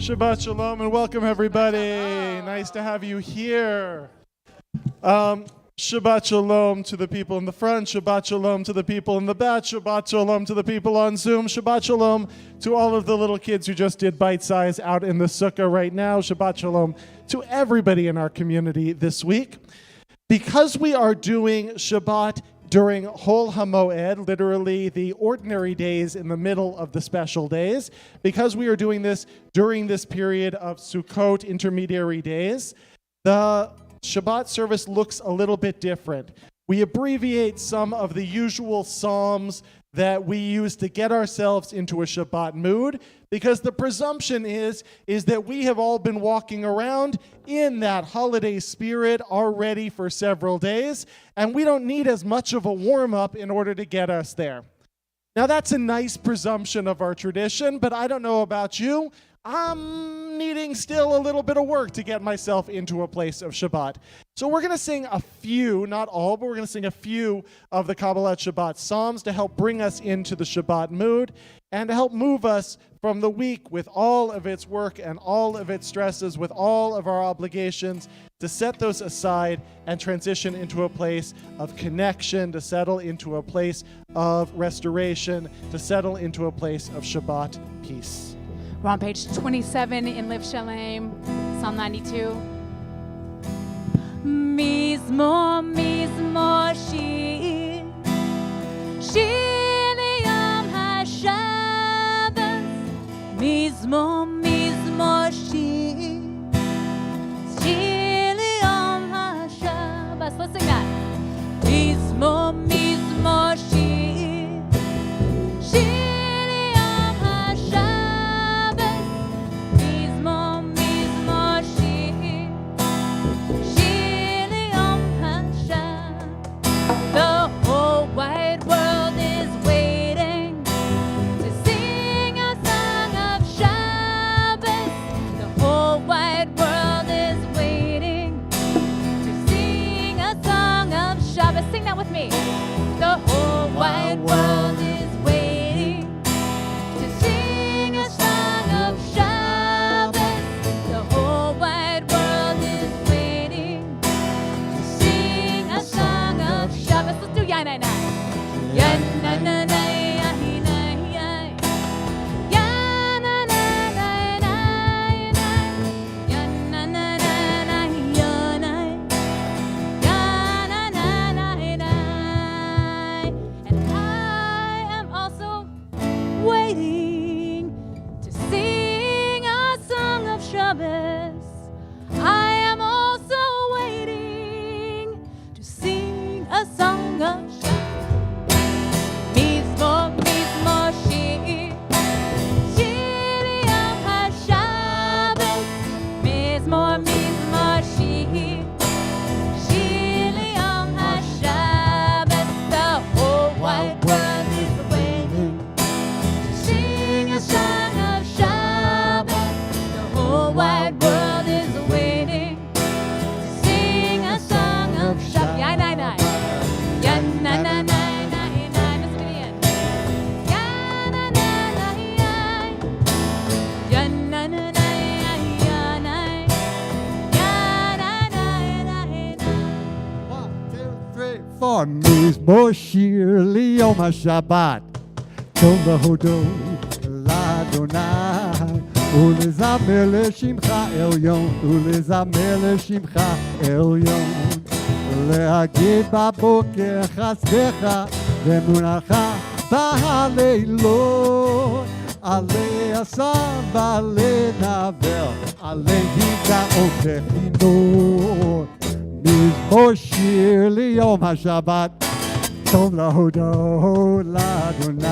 Shabbat Shalom and welcome everybody. Nice to have you here. Shabbat Shalom to the people in the front. Shabbat Shalom to the people in the back. Shabbat Shalom to the people on Zoom. Shabbat Shalom to all of the little kids who just did bite size out in the sukkah right now. Shabbat Shalom to everybody in our community this week. Because we are doing Shabbat during Hol HaMoed, literally the ordinary days in the middle of the special days, because we are doing this during this period of Sukkot intermediary days, the Shabbat service looks a little bit different. We abbreviate some of the usual psalms that we use to get ourselves into a Shabbat mood, because the presumption is that we have all been walking around in that holiday spirit already for several days, and we don't need as much of a warm-up in order to get us there. Now that's a nice presumption of our tradition, but I don't know about you. I'm needing still a little bit of work to get myself into a place of Shabbat. So we're going to sing a few, not all, but we're going to sing a few of the Kabbalat Shabbat Psalms to help bring us into the Shabbat mood and to help move us from the week with all of its work and all of its stresses, with all of our obligations, to set those aside and transition into a place of connection, to settle into a place of restoration, to settle into a place of Shabbat peace. We're on page 27 in Liv Shalem, Psalm 92. Mizmor, mizmor, shir, shir liyom hashabbos. Mizmor, mizmor, shir, shir liyom hashabbos. Let's sing that. Mizmor, mizmor, shir, shir. With me. The whole wide world is waiting to sing a song of Shabbos. The whole wide world is waiting to sing a song of Shabbos. Let's do Yanai Nai. Yanai Nai. I am also waiting to sing a song of Shabbos. Mizmor, mizmor, shir, shir liyom hashabbos. Mizmor, mizmor, shir, shir liyom hashabbos. The whole wide world is waiting to sing a song of Shabbos. The whole wide world is waiting to sing a song of Shabbos. Ya nai nai, ya na na nai nai nai. Let's do it again. Ya na na nai nai, ya na na nai ya nai, ya na nai nai nai. 1, 2, 3, 4. Mizmor shir liyom hashabbat, tov lahodot l'Adonai. ולזמר לשמך עליון, ולזמר לשמך עליון, להגיד בבוקר חסדך ואמונתך בלילות, עלי אסם ועלי נבל, עלי גבעות וכינור. מזמור שיר ליום השבת, טוב להודות לאדוני,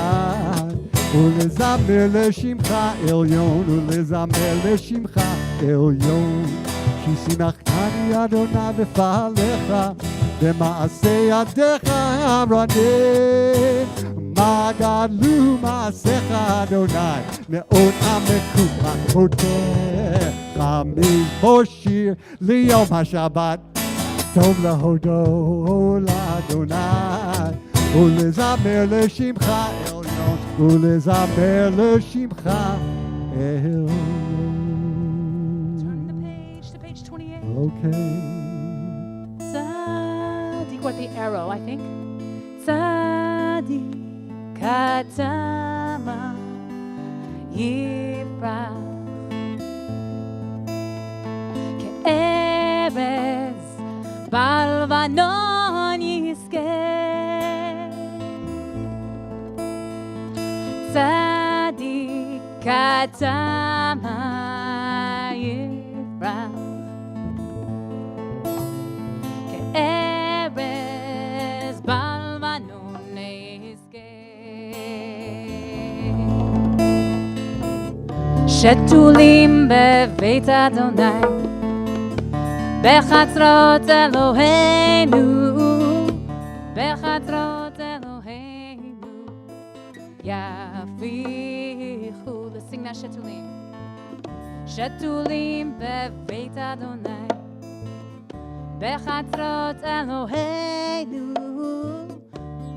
ולזמר לשמך עליון, ולזמר לשמך עליון. כי שימחתני אדוני בפעליך, במעשה ידיך הרנים. מה גדלו מעשיך אדוני, מאוד עמקו מחותיך. מזמור שיר ליום השבת, טוב להודות לאדוני, ולזמר לשמך עליון, ולזמר לשמך עליון. Elohim. Tzadik, what the arrow, I think. Tzadik katama yifrach ke'erez balvanon yizkeh. Tzadik katama yifrach ke'erez balvanon yizkeh. שתולים בבית אדוני, בחצרות אלוהינו, בחצרות אלוהינו, יפיחו. Let's sing that שתולים. שתולים בבית אדוני, בחצרות אלוהינו,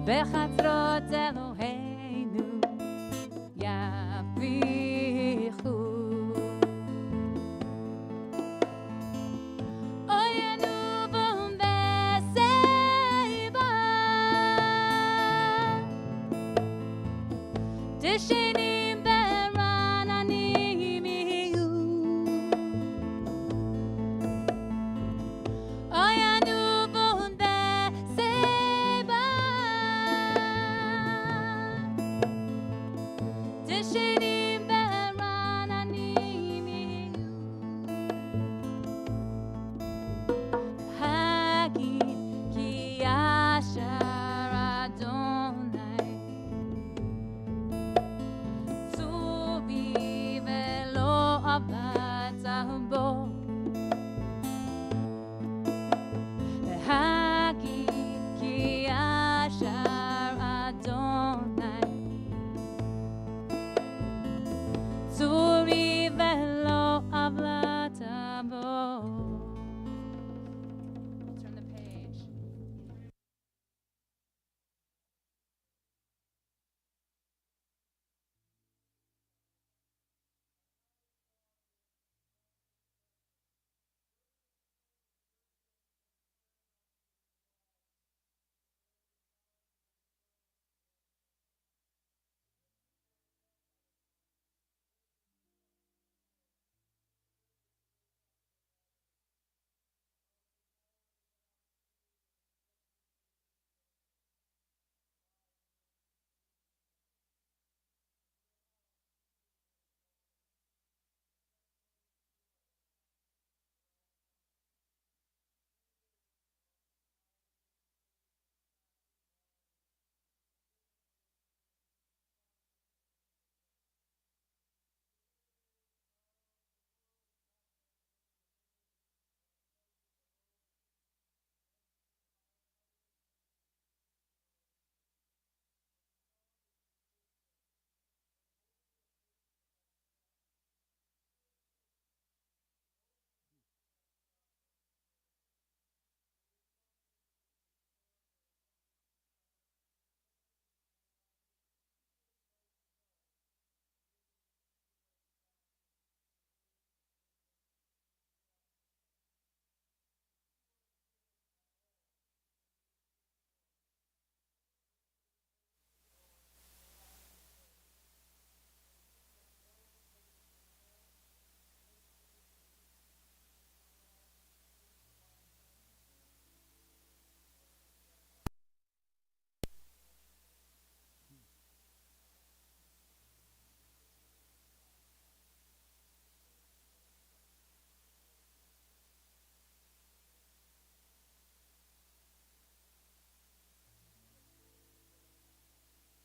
בחצרות אלוהינו, יפיחו. Oyenu v'mbeseiva, tishenim berananim yiyu. Oyenu v'mbeseiva, tishenim berananim yiyu. Hagid ki asher Adonai Tzuvi velo avata bo. Hagid ki asher Adonai Tzuvi velo avata bo. Turn the page.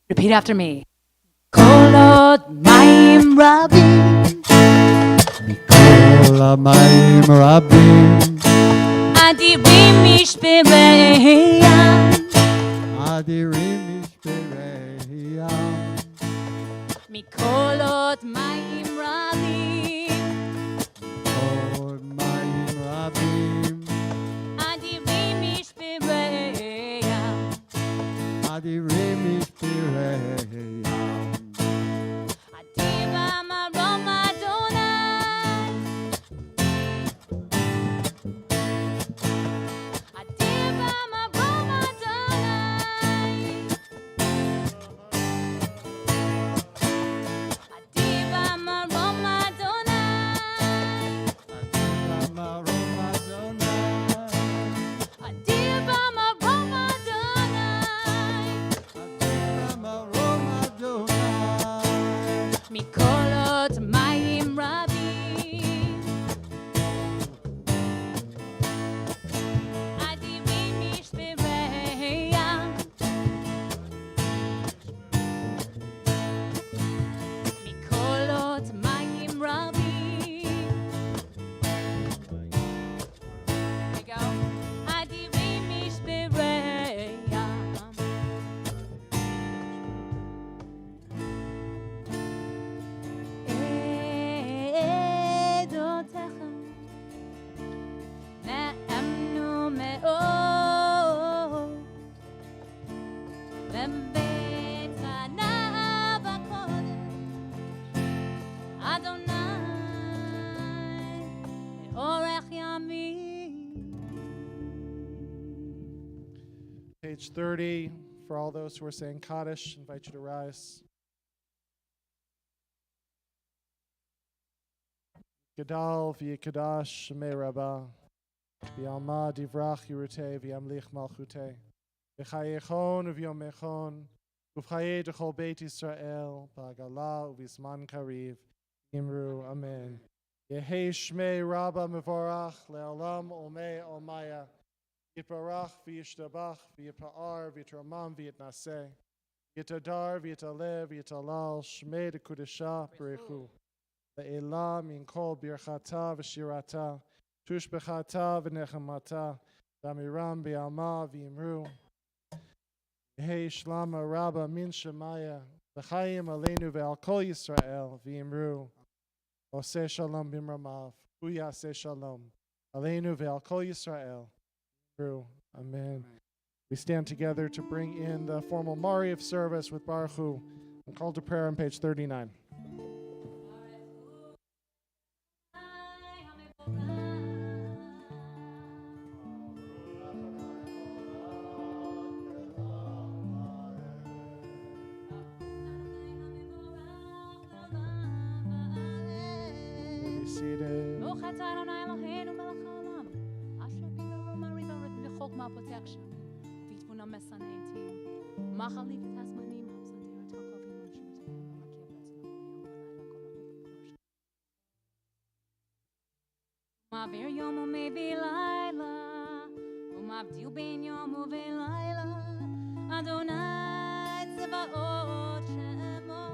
Repeat after me. Kolot mayim rabim, כל המים רבים, adirim mishpereyam, אדירים משפרי ים. mikolot mayim rabim, כל מים רבים, adirim mishpereyam, אדירים משפרי ים. adiram arom Adonai, מקולות מים רבים אדירים משברי ים מקולות מים רבים אדירים משברי ים עדותיך נאמנו מאוד בבית חנה וקודש אדוני לאורך ימים. Page 30, for all those who are saying Kaddish, invite you to rise. Gadal v'yikadash shemei Rabbah, v'yalma divrach yirutei v'yamlich malchutei, v'chayechon v'yomechon, v'chayei d'chol beit Yisrael, b'agala u'v'zman kariv, imru, amen. Yehei shmei Rabbah mevorach, le'olam olmei olmaya, yitbarach v'yishtabach, v'yipa'ar, v'yitramam, v'yitnaseh, yitadar, v'yitaleh, v'yitalal, shmei d'kudesha, b'rechu. Le'ela min kol birchata v'shirata, tushbechata v'nechemata, v'amiram b'alma v'imru. Yehi shlama rabba min shemaya, v'chayim aleinu ve'al kol Yisrael v'imru. Oseh shalom b'mramav, hu yaseh shalom, aleinu ve'al kol Yisrael v'imru. Amen. We stand together to bring in the formal Mariv service with Baruch Hu. I'm called to prayer on page 39. Be seated. ברוך אתה אדוני אלוהינו מלך העולם, אשר בגללו מריבה וחוכמה protection, ויתבונה מסנתים, מחליף את הזמנים, הפסנתר התקופים ומשמעותיהם, ומרכיב עצמו יום ולילה כל החוקים. מעביר יום ומביא לילה, ומבדיל בין יום ובין לילה, אדוני צבאות שמו,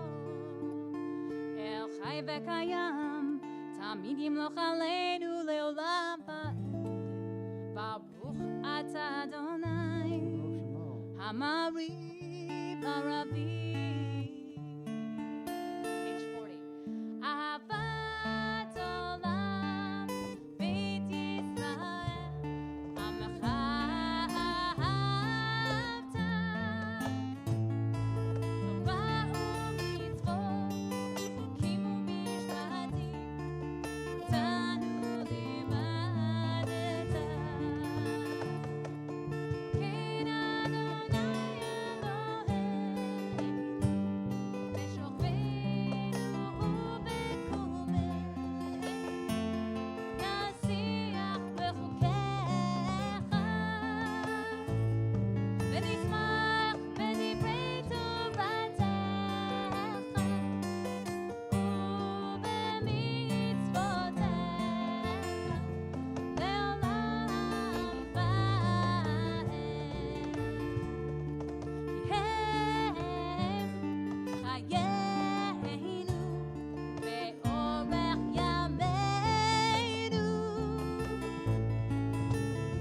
אל חי וקיים, תמיד ימלוך עלינו לעולם ועד. ברוך אתה אדוני, המריב הרבים. Page 40. אהבת עולם, בית ישראל, עמך אהבת. תורה ומצוות, חוקים ומשפטים, אותנו לימדת. כן אדוני אלוהינו, בשוכבנו ובקומנו, נשיח בחוקיך, ונשמח בדברי תורתך, ובמצוותיך, לעולם ועד. כי הם חיינו באורך ימינו,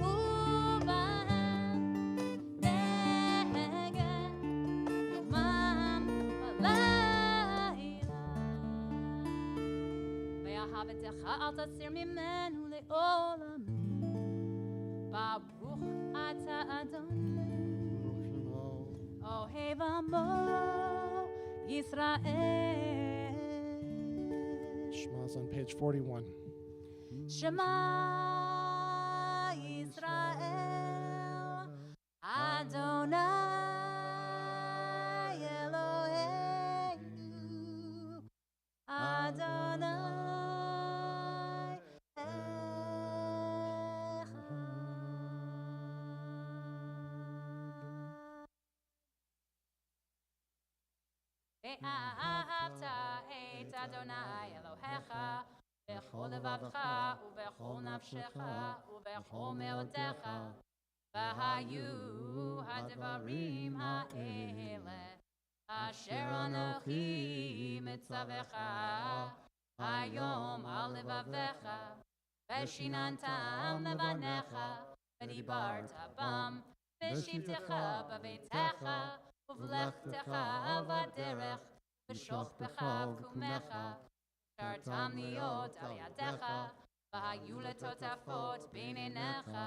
ובהם נגן יומם ולילה. ואהבתך אל תסיר ממנו לעולם, ברוך אתה אדוני, אוהב עמו ישראל. Shema's on page 41. שמע ישראל, אדוני אלוהינו, אדוני אחד. ואהבת Adonai Elohecha bechol levavcha ubechol nafshecha ubechol meotecha v'hayu hadvarim ha'ele asher anochi mitzavecha hayom al levavecha v'shinantam levanecha v'dibarta bam v'shivtecha b'veitecha uvlechtecha v'derech v'shochbecha v'kumecha shartam liot al yadecha v'hayu letotafot beinenecha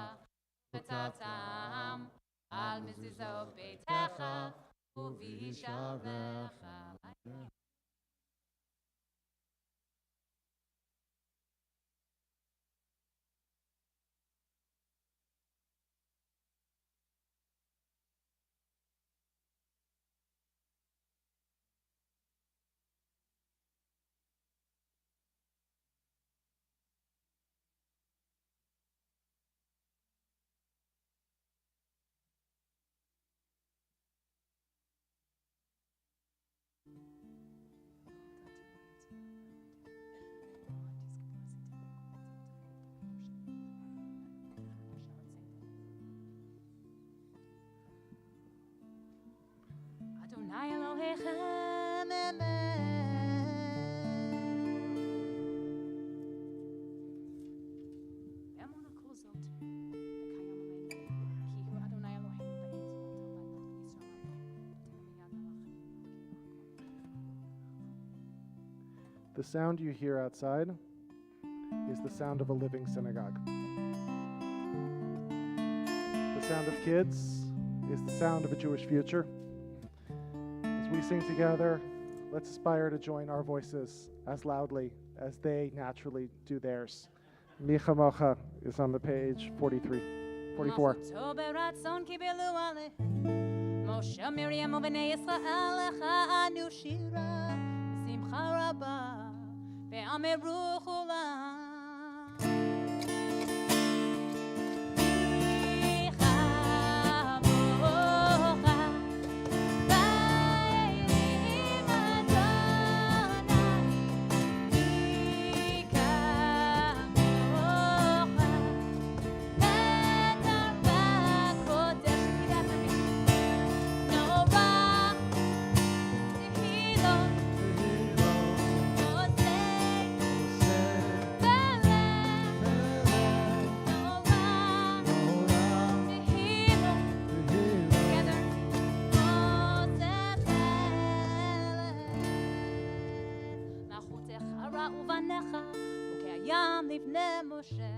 v'tatam al mezuzot beitecha u'visharecha. Adonai Elohechem Emona kozot bekayam aleinu ki hu Adonai Eloheinu be'etz The sound you hear outside is the sound of a living synagogue. The sound of kids is the sound of a Jewish future. As we sing together, let's aspire to join our voices as loudly as they naturally do theirs. Mi Chamocha is on the page 43, 44. Moshe Miriam ובני ישראל לך אנו שירה בשמחה רבה ואמרו כולם וכהים לפני משה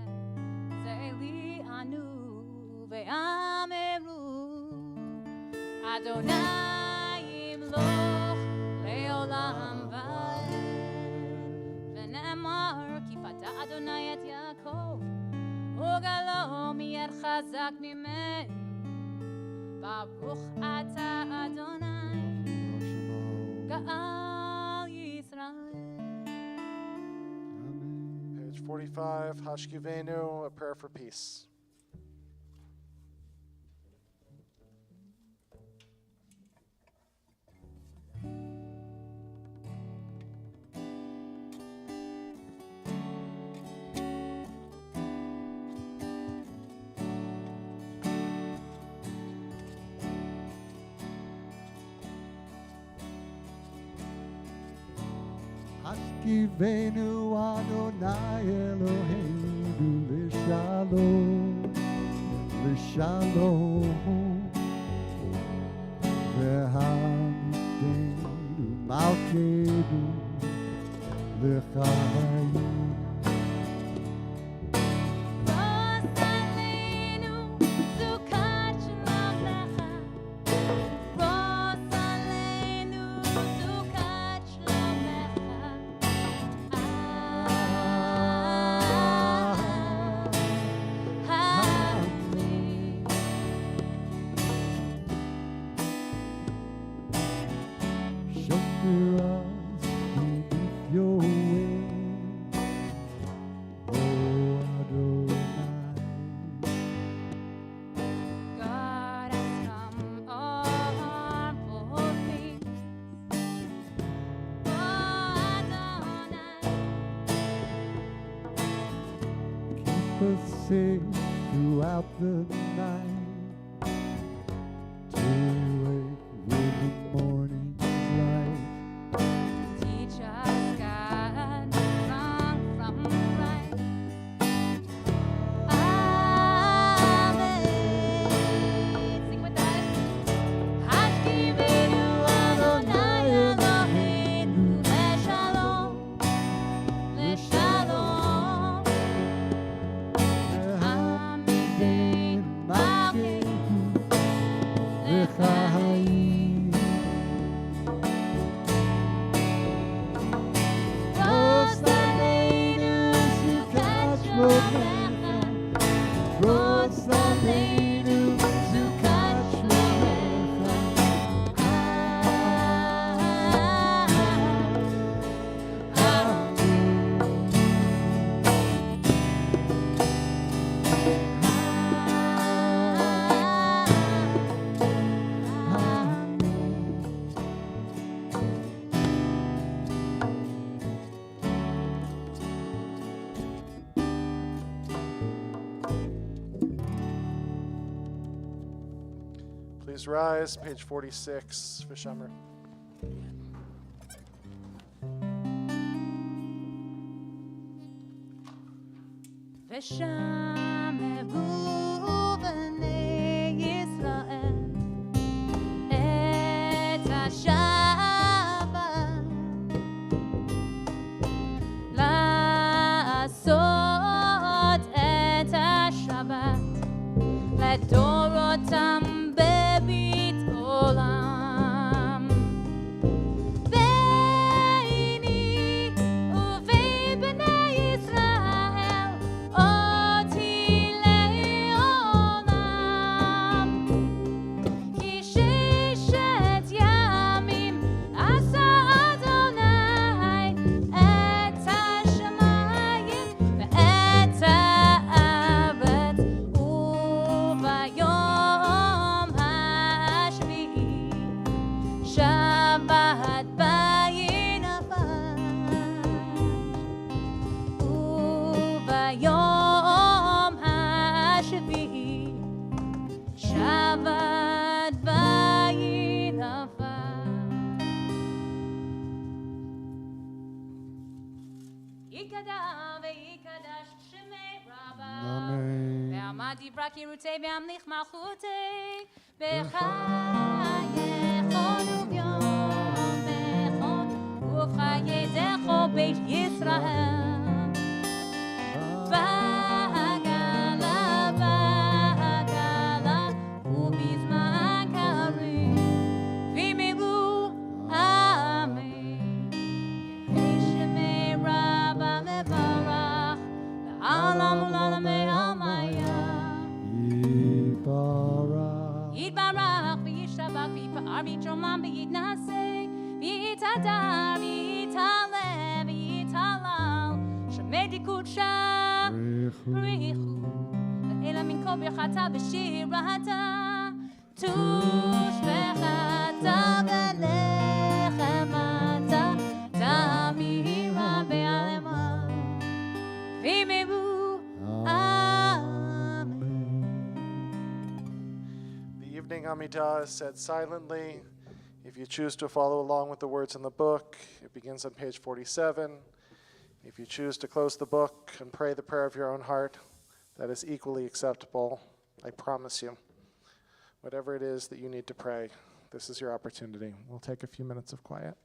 זה לי ענו ואמרו אדוני ימלוך לעולם ועד ונאמר כי פדה אדוני את יעקב וגלו מיד חזק ממנו ברוך אתה אדוני גאל ישראל. 45, Hashkivenu, a prayer for peace. Hashkivenu Adonai Eloheinu l'shalom, l'shalom. V'hamitenu malkeinu l'chaim. Shelter us beneath your wings. us safe throughout the night, to wake with the morning's light. Teach us, God, wrong from right. Amen. Sing with that. Hashkivenu Adonai Eloheinu leshalom, leshalom. Hamidenu malkeinu L'chaim. Rosh Aleinu Sukkot Shlomecha. Rosh Aleinu Sukkot Shlomecha. Please rise, page 46, Vishammer. ושמרו בני ישראל את השבת לעשות את השבת לדורותם בבית עולם ביני ובין בני ישראל אותי לעולם כי ששת ימים עשה אדוני את השמיים ואת הארץ וביום השביעי שבת וינפש וביום השביעי שבת וינפש. יקדע ויקדש שמי רבה Amen. ועמד דברה קירותי והמליך מלכותי בחייכון וביומכון ובחיי דרכו בית ישראל בעגלה בעגלה ובזמן קריב ויאמרו אמן. יהי שמי רבה מברך לעולם ולעולמי עלמיה Yibarach. יתברך וישתבח ויפאר ויתרומם ויתנשא ויתהדר ויתעלה ויתהלל שמי דקודשה בריחו לאלה מן כל ברכתה בשירתה תושבחתה ונחמתה תמירה בעלמה ויאמרו אמן. The evening Amidah is said silently. If you choose to follow along with the words in the book, it begins on page 47. If you choose to close the book and pray the prayer of your own heart, that is equally acceptable, I promise you. Whatever it is that you need to pray, this is your opportunity. We'll take a few minutes of quiet.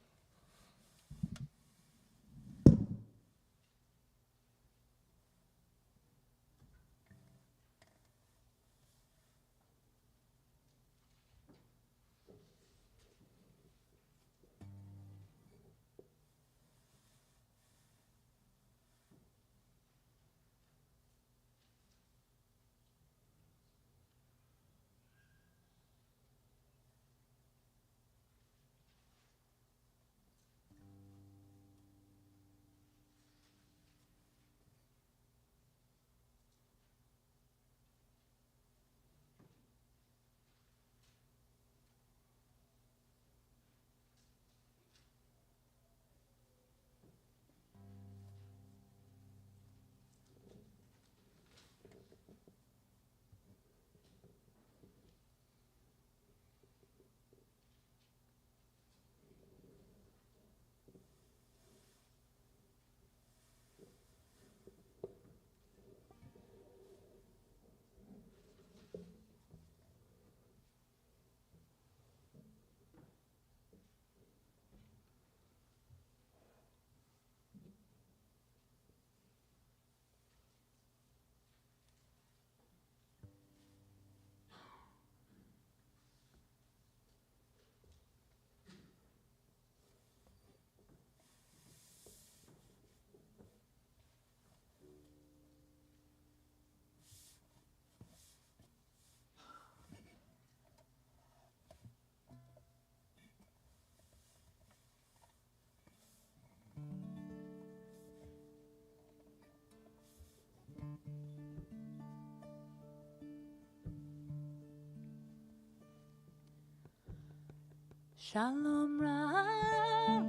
שלום רב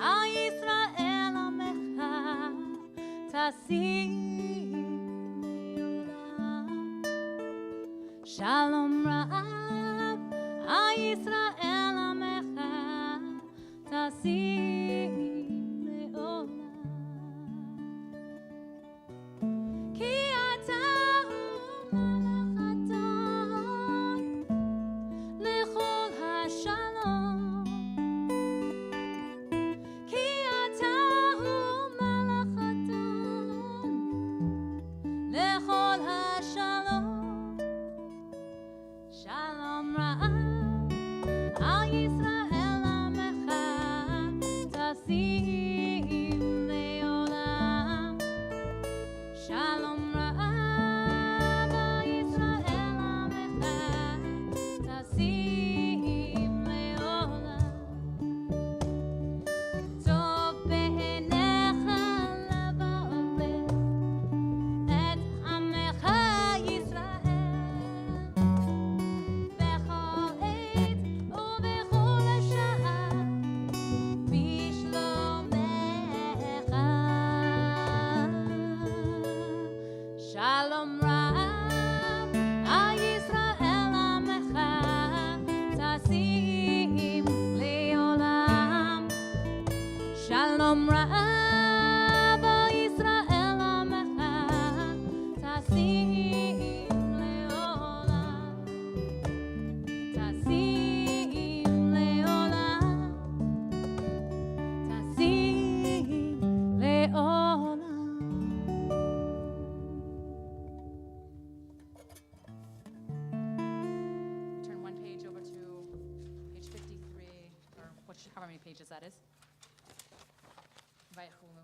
על ישראל עמך תשים לעולם. שלום רב על ישראל עמך תשים לעולם. כי אתה הוא מלך אדון לכל השלום. כי אתה הוא מלך אדון לכל השלום. שלום רב על ישראל עמך תשים לעולם. שלום רב על ישראל עמך תשים לעולם. טוב בעיניך לברך את עמך ישראל בכל עת ובכל שעה בשלומך. שלום רב על ישראל עמך תשים לעולם. שלום רב על ישראל עמך תשים לעולם. תשים לעולם. תשים לעולם. Turn one page over to page 53, or however many pages that is. Vayechulu.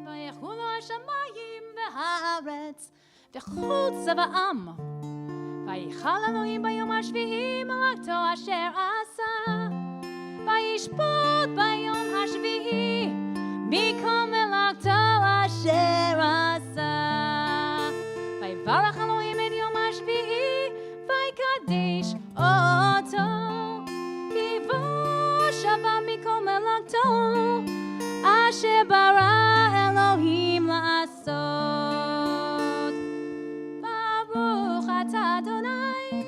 ויחולו השמיים והארץ וכל צבאם. ויכל אלוהים ביום השביעי מלאכתו אשר עשה. וישפוט ביום השביעי מכל מלאכתו אשר עשה. ויברך אלוהים את יום השביעי ויקדש אותו. כי בו שבה מכל מלאכתו אשר ברא אלוהים לעשות. ברוך אתה אדוני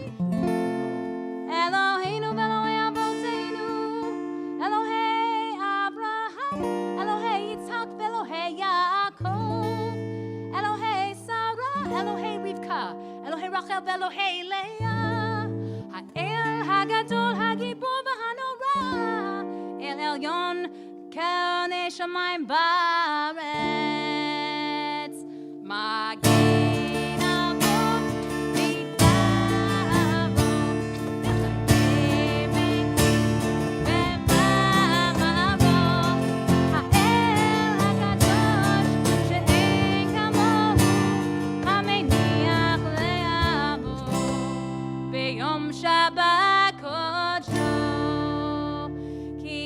אלוהינו ואלוהי אבותינו אלוהי אברהם אלוהי יצחק ואלוהי יעקב אלוהי שרה אלוהי רבקה אלוהי רחל ואלוהי לאה. האל הגדול הגיבור והנורא אל עליון קרני שמיים בארץ. מגן אבות ותבוא לחיים במאמרו. האל הקדוש שאין כמוהו המניח לאבו ביום שבת קודשו. כי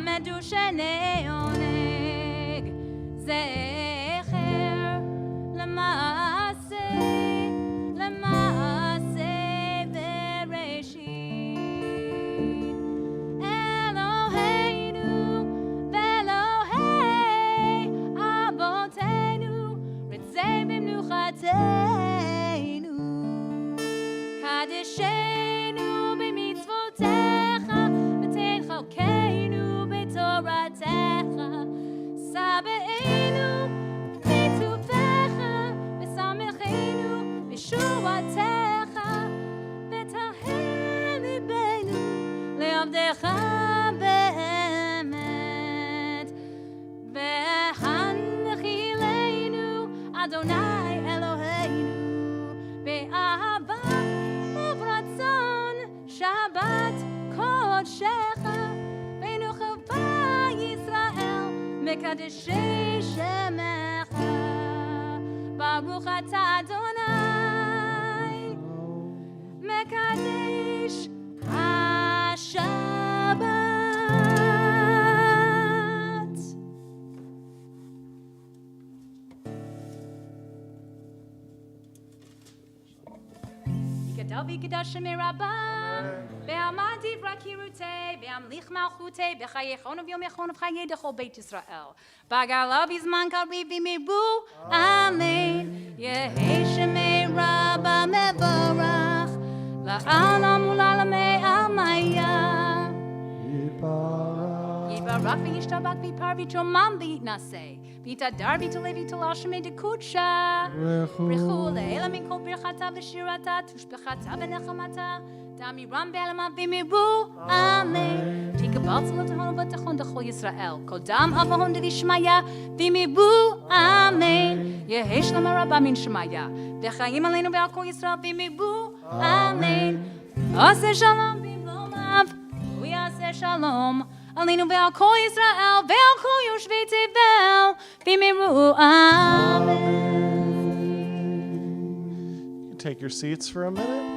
מדושני עונג זכר למעשה בראשית. אלוהינו ואלוהי אבותינו רצה במנוחתנו. קדשנו במצוותיך ותן חלקנו בתורתך. סבאנו בטובך ושמחנו בשורתך. עבדך באמת, והנחילנו אדוני אלוהינו, באהבה וברצון שבת קודשך, ונוכבה ישראל מקדשי שמך. ברוך אתה אדוני מקדש השבת. יגדל ויגדש שמי רבה, בעלמא דברה קירותי, בהמליך מלכותי, בחייכון וביומכון ובחיי דכל בית ישראל. בגלה בזמן קריב ומירבו, אמן. יהי שמי רבה מבורך, לעלם ולעלמי עלמיה. יתברך וישתבח ויפאר ויתרומם ויתנשא, ויתהדר ויתעלה ויתהלל שמי דקודשה. וכולי, אלא מכל ברכתה ושירתה, תושבחתה ונחמתה, תמירם בעלמא ומירבו, אמן. תקבל צלותינו ובטחון דכל ישראל, כל דם אבהון דבישמיא ומירבו, אמן. יהי שלמה רבה מן שמיא, וחיים עלינו ועל כל ישראל ומירבו, אמן. עשה שלום במרומיו, הוא יעשה שלום עלינו ועל כל ישראל ועל כל יושבי תבל ומירבו, אמן. Take your seats for a minute.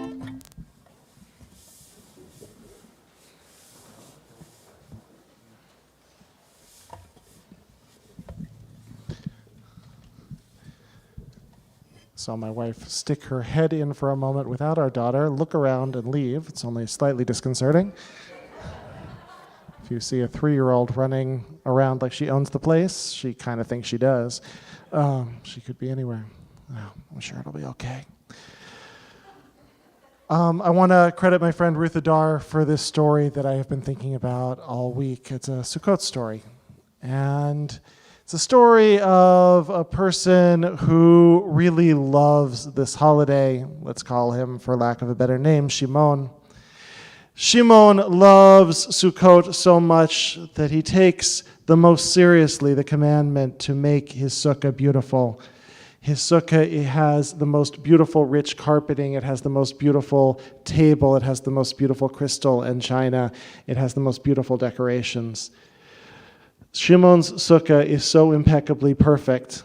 Saw my wife stick her head in for a moment without our daughter, look around and leave. It's only slightly disconcerting. If you see a 3-year-old running around like she owns the place, she kind of thinks she does. She could be anywhere. Oh, I'm sure it'll be okay. I want to credit my friend Ruth Adar for this story that I have been thinking about all week. It's a Sukkot story. And it's a story of a person who really loves this holiday. Let's call him, for lack of a better name, Shimon. Shimon loves Sukkot so much that he takes the most seriously the commandment to make his sukkah beautiful. His sukkah, it has the most beautiful rich carpeting, it has the most beautiful table, it has the most beautiful crystal and china, it has the most beautiful decorations. Shimon's sukkah is so impeccably perfect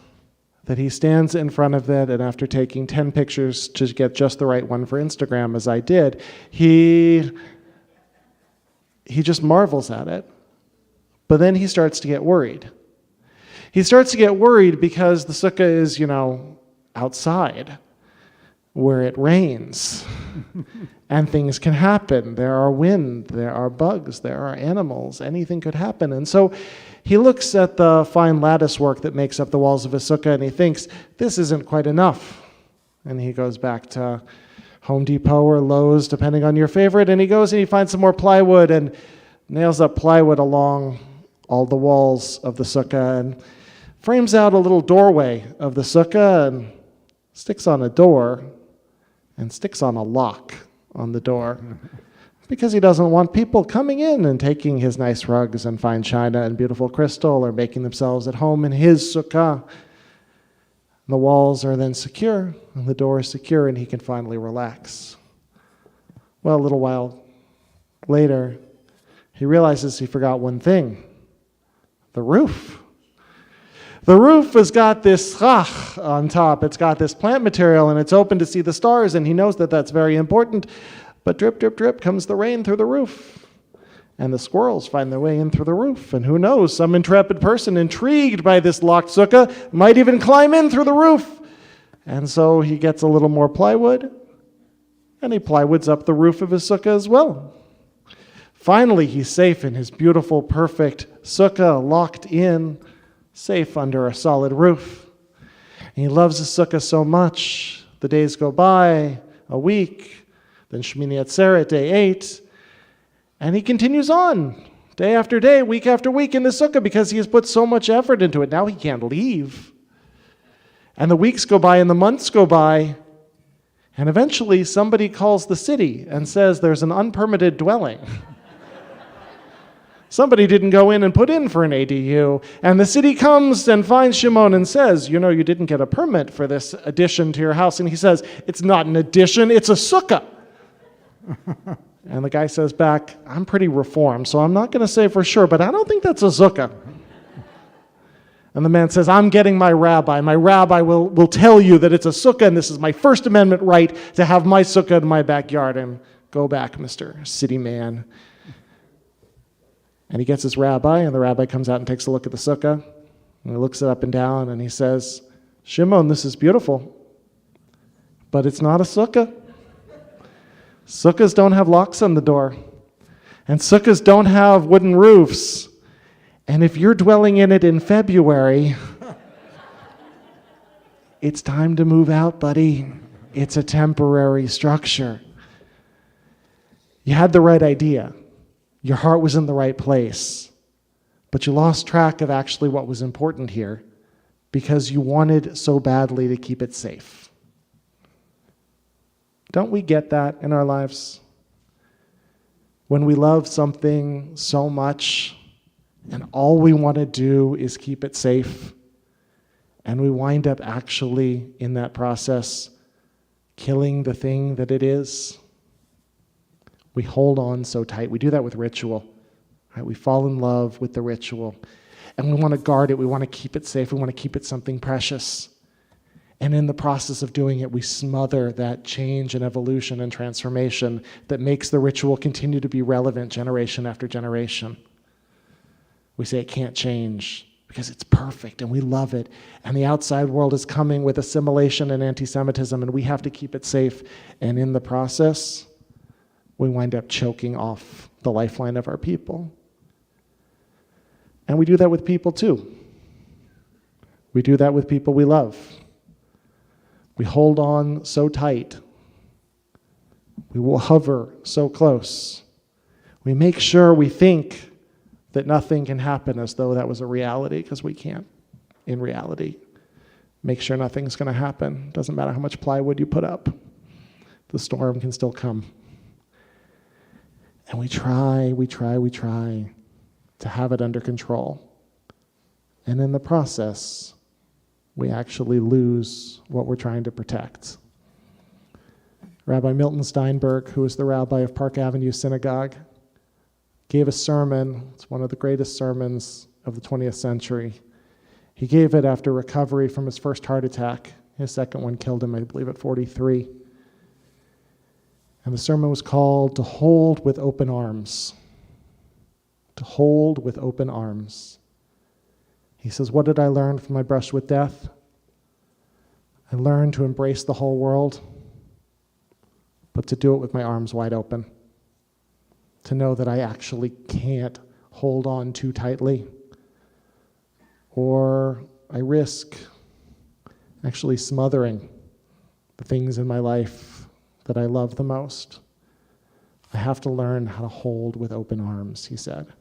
that he stands in front of it, and after taking 10 pictures to get just the right one for Instagram, as I did, he just marvels at it. But then he starts to get worried. He starts to get worried because the sukkah is, outside, where it rains, and things can happen. There are wind, there are bugs, there are animals, anything could happen. And so he looks at the fine lattice work that makes up the walls of his sukkah, and he thinks, this isn't quite enough. And he goes back to Home Depot or Lowe's, depending on your favorite, and he goes and he finds some more plywood and nails up plywood along all the walls of the sukkah and frames out a little doorway of the sukkah and sticks on a door and sticks on a lock on the door because he doesn't want people coming in and taking his nice rugs and fine china and beautiful crystal or making themselves at home in his sukkah. The walls are then secure and the door is secure and he can finally relax. Well, a little while later, he realizes he forgot one thing: the roof. The roof has got this schach on top. It's got this plant material, and it's open to see the stars, and he knows that that's very important. But drip, drip, drip comes the rain through the roof. And the squirrels find their way in through the roof. And who knows, some intrepid person intrigued by this locked sukkah might even climb in through the roof. And so he gets a little more plywood, and he plywoods up the roof of his sukkah as well. Finally, he's safe in his beautiful, perfect sukkah, locked in, safe under a solid roof. And he loves his sukkah so much. The days go by, a week, then Shmini Atzeret, day 8, and he continues on, day after day, week after week in the sukkah because he has put so much effort into it. Now he can't leave. And the weeks go by and the months go by, and eventually somebody calls the city and says there's an unpermitted dwelling Somebody didn't go in and put in for an ADU. And the city comes and finds Shimon and says, you know, you didn't get a permit for this addition to your house. And he says, it's not an addition, it's a sukkah. And the guy says back, I'm pretty reformed, so I'm not going to say for sure, but I don't think that's a sukkah. And the man says, I'm getting my rabbi. My rabbi will tell you that it's a sukkah, and this is my First Amendment right to have my sukkah in my backyard. And go back, Mr. City Man. And he gets his rabbi, and the rabbi comes out and takes a look at the sukkah. And he looks it up and down, and he says, Shimon, this is beautiful, but it's not a sukkah. Sukkahs don't have locks on the door. And sukkahs don't have wooden roofs. And if you're dwelling in it in February, it's time to move out, buddy. It's a temporary structure. You had the right idea. Your heart was in the right place. But you lost track of actually what was important here because you wanted so badly to keep it safe. Don't we get that in our lives? When we love something so much and all we want to do is keep it safe, and we wind up actually in that process killing the thing that it is. We hold on so tight. We do that with ritual. Right? We fall in love with the ritual, and we want to guard it. We want to keep it safe. We want to keep it something precious. And in the process of doing it, we smother that change and evolution and transformation that makes the ritual continue to be relevant generation after generation. We say it can't change because it's perfect and we love it. And the outside world is coming with assimilation and anti-Semitism, and we have to keep it safe. And in the process, we wind up choking off the lifeline of our people. And we do that with people too. We do that with people we love. We hold on so tight. We will hover so close. We make sure we think that nothing can happen as though that was a reality, because we can't, in reality. Make sure nothing's going to happen. Doesn't matter how much plywood you put up. The storm can still come. And we try to have it under control. And in the process, we actually lose what we're trying to protect. Rabbi Milton Steinberg, who is the rabbi of Park Avenue Synagogue, gave a sermon. It's one of the greatest sermons of the 20th century. He gave it after recovery from his first heart attack. His second one killed him, I believe, at 43. And the sermon was called "To Hold with Open Arms." To hold with open arms. He says, what did I learn from my brush with death? I learned to embrace the whole world, but to do it with my arms wide open. To know that I actually can't hold on too tightly, or I risk actually smothering the things in my life that I love the most. I have to learn how to hold with open arms, he said.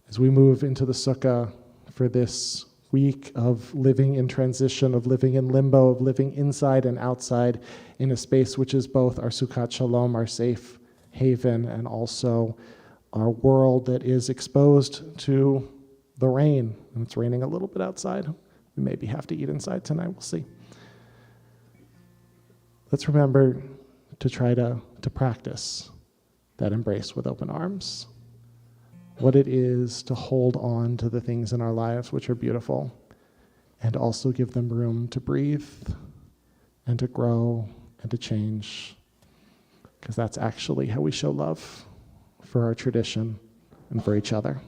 As we move into the sukkah for this week of living in transition, of living in limbo, of living inside and outside in a space which is both our Sukkat Shalom, our safe haven, and also our world that is exposed to the rain. And it's raining a little bit outside. We maybe have to eat inside tonight, we'll see. Let's remember to try to practice that embrace with open arms. What it is to hold on to the things in our lives which are beautiful, and also give them room to breathe and to grow and to change, because that's actually how we show love for our tradition and for each other.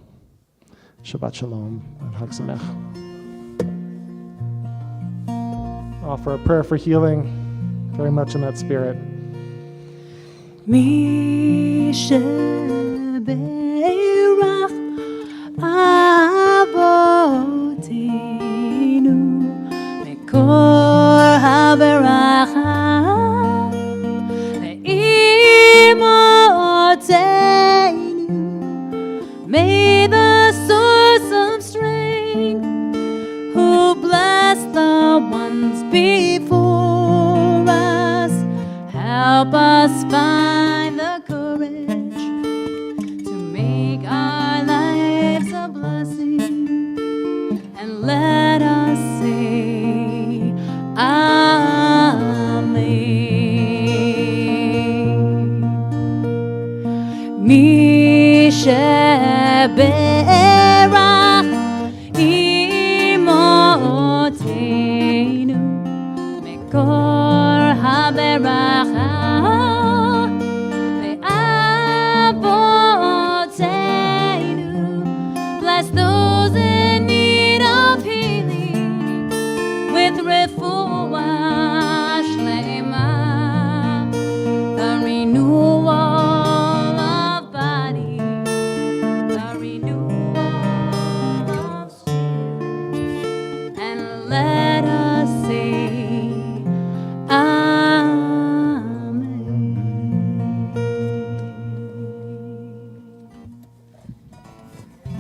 Shabbat Shalom and Hag Sameach. Offer a prayer for healing, very much in that spirit. אבותינו מקור הברכה לאמותינו, may the source of strength who blessed the ones before us help us find the courage to make our מי שברך אמותינו מקור הברכה לאבותינו. Bless those in need of healing with refuah shlema, the renewal of body, the renewal of spirit, and let us say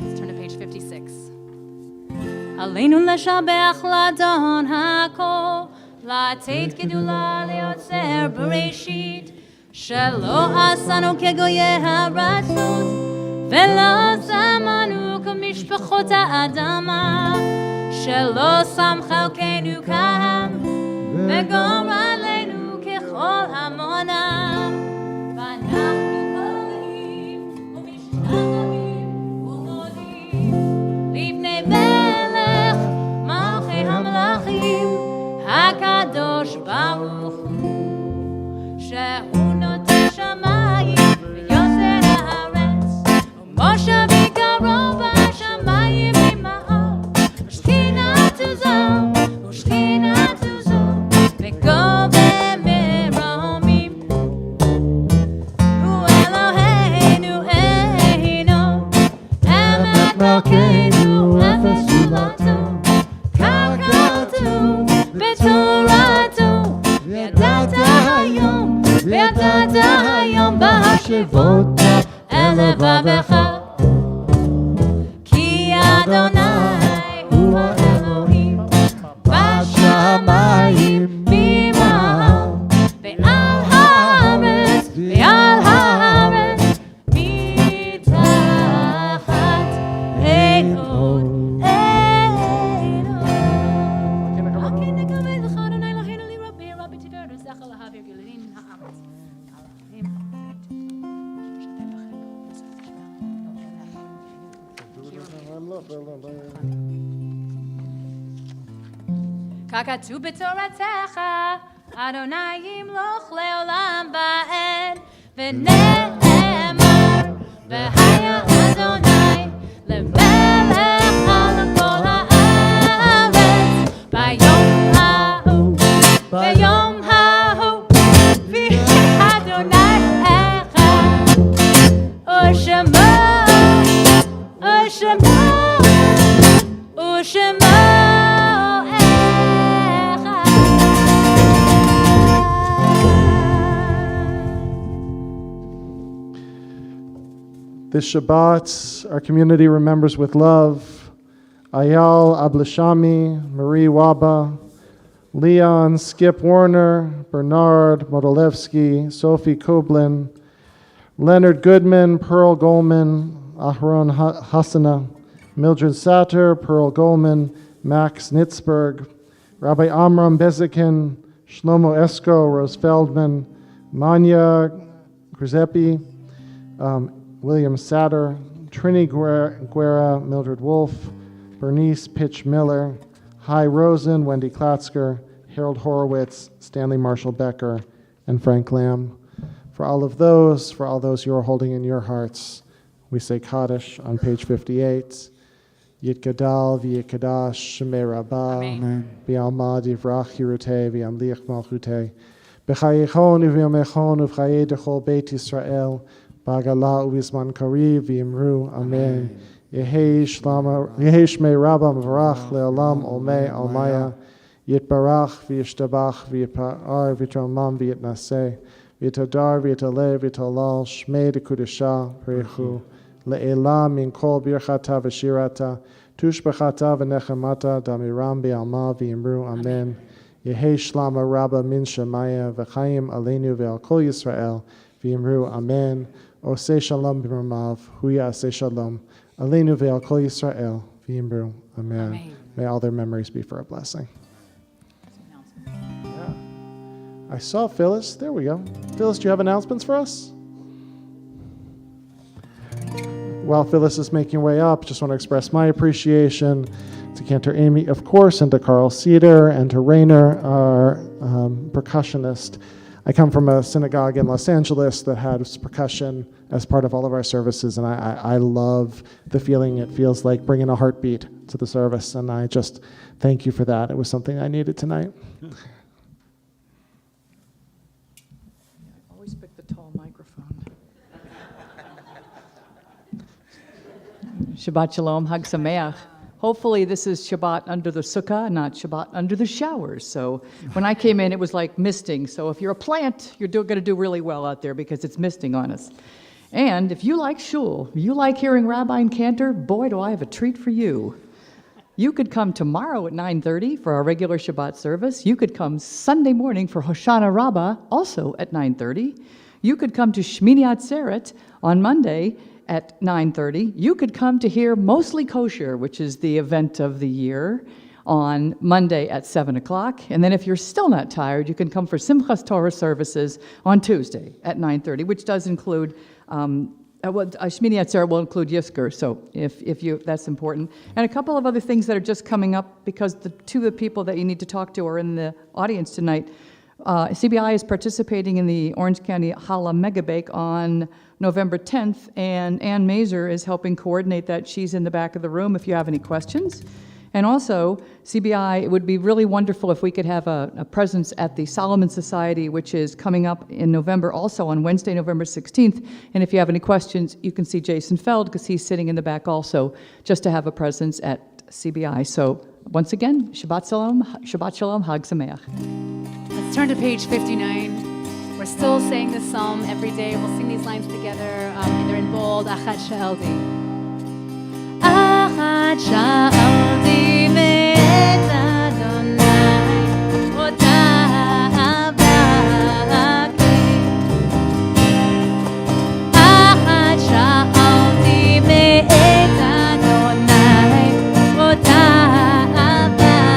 Let's turn to page 56. עלינו לשבח לאדון הכל, לתת גדולה ליוצר בראשית, שלא עשנו כגויי הרצות, ולא שמנו כמשפחות האדמה, שלא שם חלקנו כעם, וגורלנו ככל המונם. ואנחנו קוראים ומשתחווים ומודים לפני מלך מלכי המלכים, הקדוש ברוך הוא, שהוא נוטה שמיים ויוצר הארץ, ומושבי קרוב בשמיים ממעל, ושכינת זו ושכינת זו וגובה מרומים. הוא אלוהינו אינו אמת מלכנו אפס זולתו, כך כתוב בתורתו. וידעת היום בהשבות אל לבבך, כי אדוני הוא האלוהים בשמיים ממעל, ועל הארץ מתחת אין עוד אין עוד. כן נקבל לך אדוני אלוהינו לרבי רבי תדבר זכר להעביר גלילים הארץ. ככתוב בתורתך, אדוני ימלוך לעולם ועד, ונאמר, והיה אדוני למלך על כל הארץ, ביום ההוא, ביום ההוא, ויהיה אדוני אחד, ושמו, ושמו, ושמו This Shabbat, our community remembers with love Ayal Ablishami, Marie Waba, Leon Skip Warner, Bernard Modolevsky, Sophie Koblin, Leonard Goodman, Pearl Goldman, Aharon Hassana, Mildred Satter, Pearl Goldman, Max Nitzberg, Rabbi Amram Bezekin, Shlomo Esko, Rose Feldman, Manya Grizepi, William Satter, Trini Guerra, Mildred Wolf, Bernice Pitch Miller, Hi Rosen, Wendy Klatzker, Harold Horowitz, Stanley Marshall Becker, and Frank Lamb. For all those you are holding in your hearts, we say Kaddish on page 58. Yitgadal v'yikadash shemei rabbah, v'yalma divrach yirutei v'yamlich malchutei, b'chayechon uv'yamechon uv'chayei dechol beit Yisrael, b'agala uv'izman kariv v'yimru, amen. Yehei shmei rabbah mevarach le'olam olmei almaya, yitbarach v'yishtabach v'yipar v'yitramam v'yitnaseh, v'yitadar v'yitaleh v'yitalal shmei dekudesha v'yichu, Le'elah min kol birchata v'shirata, tushbechata v'nechemata, damiram bi'alma v'yimru, amen. Yehei shlama rabba min shemaya, v'chayim aleinu ve'al kol Yisrael, v'yimru, amen. Oseh shalom b'ramav, huya aseh shalom, aleinu ve'al kol Yisrael, v'yimru, amen. Amen. May all their memories be for a blessing. Yeah. I saw Phyllis. There we go. Phyllis, do you have announcements for us? while Phyllis is making way up, just want to express my appreciation to Cantor Amy, of course, and to Carl Cedar, and to Rainer, our percussionist. I come from a synagogue in Los Angeles that has percussion as part of all of our services, and I love the feeling it feels like bringing a heartbeat to the service, and I just thank you for that. It was something I needed tonight. Always pick the tall microphone. Shabbat Shalom, Hag Sameach. Hopefully this is Shabbat under the sukkah, not Shabbat under the showers. So when I came in, it was like misting. So if you're a plant, you're going to do really well out there because it's misting on us. And if you like shul, you like hearing Rabbi and Cantor, boy, do I have a treat for you. You could come tomorrow at 9:30 for our regular Shabbat service. You could come Sunday morning for Hoshana Rabbah, also at 9:30. You could come to Shmini Atzeret on Monday at 9:30. You could come to hear Mostly Kosher, which is the event of the year, on Monday at 7 o'clock. And then if you're still not tired, you can come for Simchas Torah services on Tuesday at 9:30, which does include, Shmini Atzeret will include Yisker, so if you, that's important. And a couple of other things that are just coming up, because the two of the people that you need to talk to are in the audience tonight. CBI is participating in the Orange County Challah Mega Bake on November 10th, and Ann Mazer is helping coordinate that. She's in the back of the room if you have any questions. And also, CBI, it would be really wonderful if we could have a presence at the Solomon Society, which is coming up in November, also on Wednesday, November 16th. And if you have any questions, you can see Jason Feld, because he's sitting in the back also, just to have a presence at CBI. So once again, Shabbat Shalom, Hag Sameach. Let's turn to page 59. We're still saying this psalm every day. We'll sing these lines together. And they're in bold. Achat Sha'aldi. Achat Sha'aldi me'et Adonai ota avaki. Achat Sha'aldi me'et Adonai ota avaki.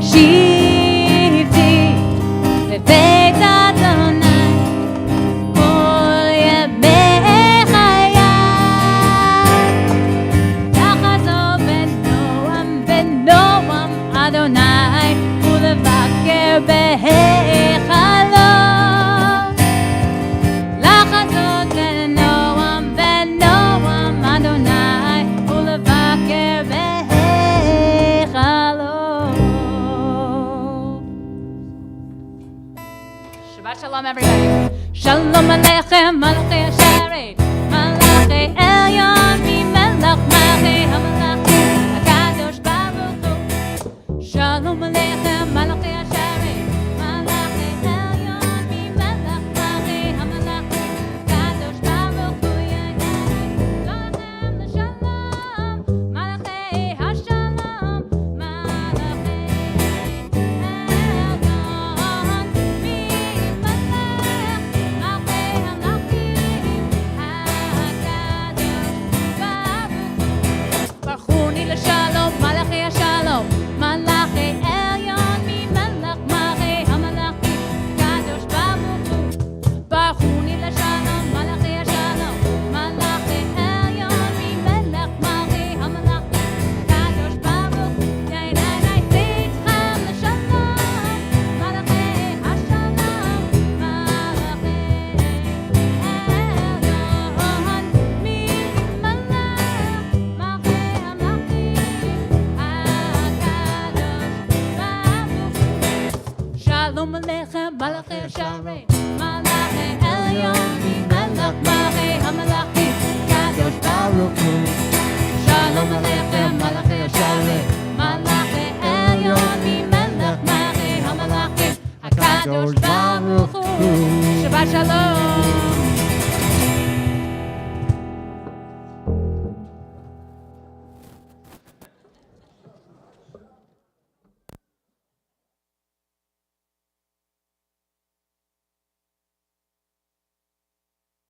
Shivti bebeit Adonai kol yemei chayai. Tachazo benoam Adonai ulevaker beheichalo. Lachazot benoam Adonai ulevaker beheichalo. Shabbat Shalom, everybody. Shalom Aleichem, Malachei Hasharet.